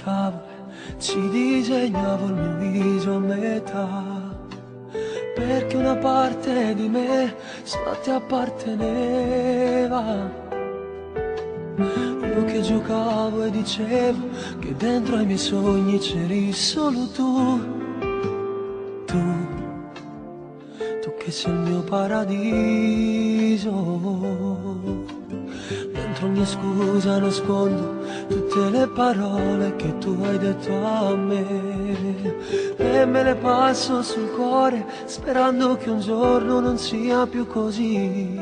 favole, ci disegnavo il mio viso a metà, perché una parte di me solo a te apparteneva. Io che giocavo e dicevo che dentro ai miei sogni c'eri solo tu che sei il mio paradiso. Dentro ogni scusa nascondo tutte le parole che tu hai detto a me, e me le passo sul cuore sperando che un giorno non sia più così.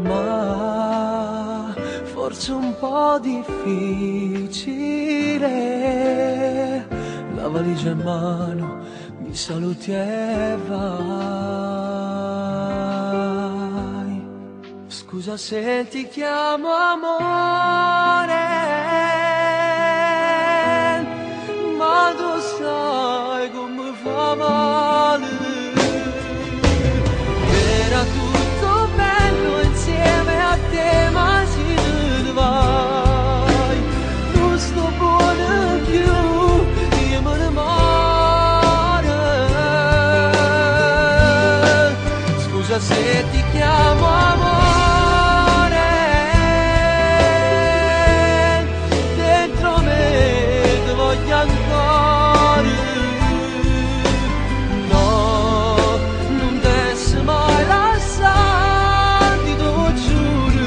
Ma forse un po' difficile, la valigia in mano, mi saluti e vai. Scusa se ti chiamo amore, ma tu sai come fa male. Era tutto bello insieme a te, ma si ne vai. Non sto buono più, io me ne scusa se ti chiamo amore, dentro me ti voglio ancora. No, non dessi mai lasciarti, te lo giuro,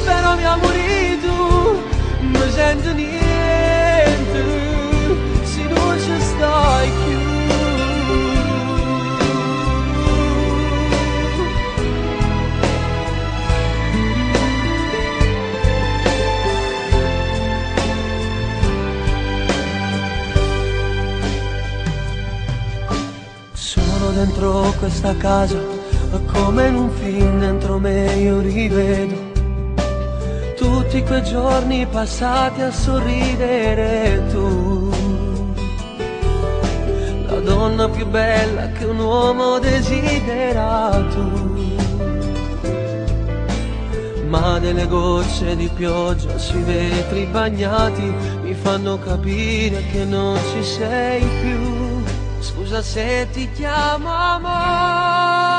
però mi amori tu, non sento niente, se non ci stai più. Dentro questa casa, come in un film dentro me io rivedo tutti quei giorni passati a sorridere. Tu, la donna più bella che un uomo desidera, tu, ma delle gocce di pioggia sui vetri bagnati mi fanno capire che non ci sei più. Scusa se ti chiamo amore,